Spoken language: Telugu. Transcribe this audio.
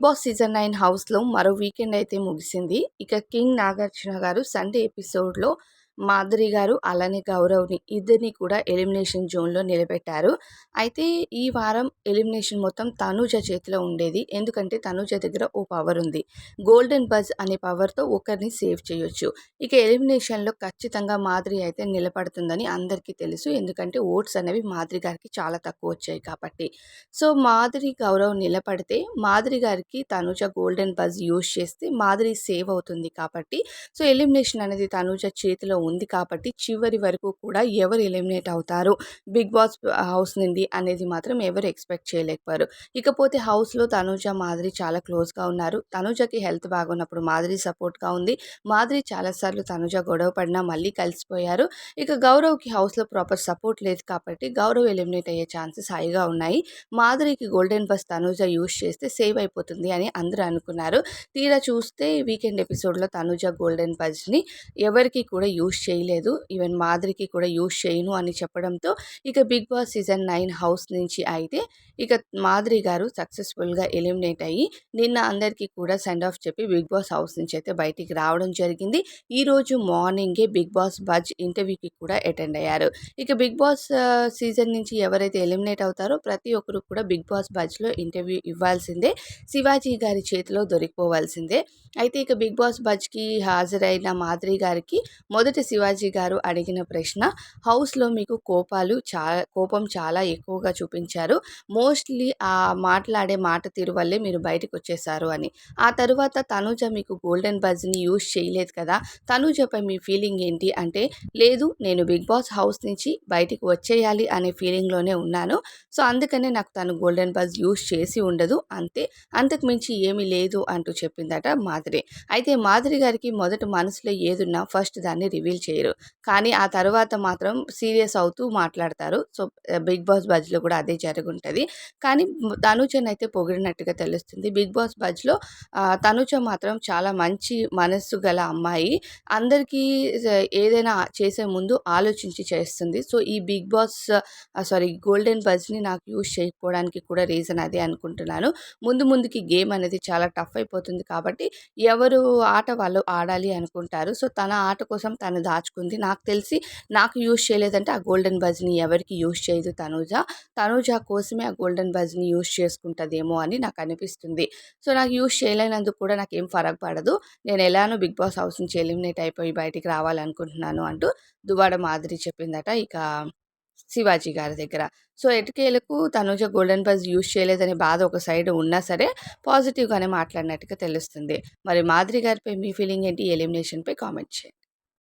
బాస్ సీజన్ 9 హౌస్‌లో మరో వీకెండ్ అయితే ముగిసింది. ఇక కింగ్ నాగార్జున గారు సండే ఎపిసోడ్‌లో మాధురి గారు, అలానే గౌరవ్‌ని ఇద్దరిని కూడా ఎలిమినేషన్ జోన్‌లో నిలబెట్టారు. అయితే ఈ వారం ఎలిమినేషన్ మొత్తం తనూజ చేతిలో ఉండేది. ఎందుకంటే తనూజ దగ్గర ఓ పవర్ ఉంది. గోల్డెన్ బజ్ అనే పవర్‌తో ఒకరిని సేవ్ చేయొచ్చు. ఇక ఎలిమినేషన్‌లో ఖచ్చితంగా మాధురి అయితే నిలబడుతుందని అందరికీ తెలుసు. ఎందుకంటే ఓట్స్ అనేవి మాధురి గారికి చాలా తక్కువ వచ్చాయి కాబట్టి. సో, మాధురి, గౌరవ్ నిలబడితే మాధురి గారికి తనూజ గోల్డెన్ బజ్ యూజ్ చేస్తే మాధురి సేవ్ అవుతుంది కాబట్టి, సో, ఎలిమినేషన్ అనేది తనూజ చేతిలో ఉంది కాబట్టి చివరి వరకు కూడా ఎవరు ఎలిమినేట్ అవుతారు బిగ్ బాస్ హౌస్ నుండి అనేది మాత్రం ఎవరు ఎక్స్పెక్ట్ చేయలేకపోయారు. ఇకపోతే హౌస్‌లో తనూజ, మాధురి చాలా క్లోజ్‌గా ఉన్నారు. తనూజకి హెల్త్ బాగున్నప్పుడు మాధురి సపోర్ట్‌గా ఉంది. మాధురి చాలా సార్లు తనూజ గొడవ పడినా మళ్ళీ కలిసిపోయారు. ఇక గౌరవ్‌కి హౌస్‌లో ప్రాపర్ సపోర్ట్ లేదు కాబట్టి గౌరవ్ ఎలిమినేట్ అయ్యే ఛాన్సెస్ హైగా ఉన్నాయి. మాధురికి గోల్డెన్ బస్ తనూజ యూజ్ చేస్తే సేవ్ అయిపోతుంది అని అందరూ అనుకున్నారు. తీరా చూస్తే వీకెండ్ ఎపిసోడ్‌లో తనూజ గోల్డెన్ బజ్‌ని ఎవరికీ కూడా యూజ్ చేయలేదు. ఈవెన్ మాధురికి కూడా యూజ్ చేయను అని చెప్పడంతో ఇక బిగ్ బాస్ సీజన్ 9 హౌస్ నుంచి అయితే ఇక మాధురి గారు సక్సెస్‌ఫుల్‌గా ఎలిమినేట్ అయ్యి నిన్న అందరికీ కూడా సెండ్ ఆఫ్ చెప్పి బిగ్ బాస్ హౌస్ నుంచి అయితే బయటికి రావడం జరిగింది. ఈరోజు మార్నింగే బిగ్ బాస్ బజ్ ఇంటర్వ్యూకి కూడా అటెండ్ అయ్యారు. ఇక బిగ్ బాస్ సీజన్ నుంచి ఎవరైతే ఎలిమినేట్ అవుతారో ప్రతి ఒక్కరు కూడా బిగ్ బాస్ బజ్‌లో ఇంటర్వ్యూ ఇవ్వాల్సిందే. శివాజీ గారి చేతిలో దొరికిపోవాల్సిందే. అయితే ఇక బిగ్ బాస్ బజ్‌కి హాజరైన మాధురి గారికి మొదట శివాజీ గారు అడిగిన ప్రశ్న, హౌస్‌లో మీకు కోపం చాలా ఎక్కువగా చూపించారు. మోస్ట్‌లీ ఆ మాట్లాడే మాట తీరు వల్లే మీరు బయటకొచ్చేసారు అని. ఆ తరువాత తనూజ మీకు గోల్డెన్ బజ్‌ని యూజ్ చేయలేదు కదా! తనూజపై మీ ఫీలింగ్ ఏంటి అంటే, లేదు నేను బిగ్ బాస్ హౌస్ నుంచి బయటికి వచ్చేయాలి అనే ఫీలింగ్‌లోనే ఉన్నాను. సో, అందుకనే నాకు తను గోల్డెన్ బజ్ యూజ్ చేసి ఉండదు అంతే. అంతకు మించి ఏమీ లేదు అంటూ చెప్పిందట మాధురి. అయితే మాధురి గారికి మొదట మనసులో ఏదున్నా ఫస్ట్ దాన్ని రివీల్ చేయరు. కానీ ఆ తర్వాత మాత్రం సీరియస్ అవుతూ మాట్లాడతారు. సో, బిగ్ బాస్ బజ్‌లో కూడా అదే జరుగుంటది. కానీ తనూజనైతే పొగిడినట్టుగా తెలుస్తుంది. బిగ్ బాస్ బజ్‌లో తనూజ మాత్రం చాలా మంచి మనస్సు గల అమ్మాయి. అందరికీ ఏదైనా చేసే ముందు ఆలోచించి చేస్తుంది. సో, ఈ బిగ్ బాస్ గోల్డెన్ బజ్‌ని నాకు యూజ్ చేయకపోవడానికి కూడా రీజన్ అదే అనుకుంటున్నాను. ముందుకి గేమ్ అనేది చాలా టఫ్ అయిపోతుంది కాబట్టి ఎవరు ఆట వాళ్ళు ఆడాలి అనుకుంటారు. సో, తన ఆట కోసం తను దాచుకుంది. నాకు తెలిసి నాకు యూజ్ చేయలేదంటే ఆ గోల్డెన్ బజ్‌ని ఎవరికీ యూజ్ చేయదు తనూజ. తనూజ కోసమే ఆ గోల్డెన్ బజ్‌ని యూజ్ చేసుకుంటదేమో అని నాకు అనిపిస్తుంది. సో, నాకు యూజ్ చేయలేనందుకు కూడా నాకేం ఫరక్ పడదు. నేను ఎలానో బిగ్ బాస్ హౌస్ నుంచి ఎలిమినేట్ అయిపోయి బయటికి రావాలనుకుంటున్నాను అంటూ దువ్వాడ మాధురి చెప్పిందట. ఇక శివాజీ గారి దగ్గర. సో, ఎట్టకేలకు తనూజ గోల్డెన్ బజ్ యూజ్ చేయలేదనే బాధ ఒక సైడ్ ఉన్నా సరే, పాజిటివ్‌గానే మాట్లాడినట్టుగా తెలుస్తుంది. మరి మాధురి గారిపై మీ ఫీలింగ్ ఏంటి? ఎలిమినేషన్‌పై కామెంట్ చేయండి.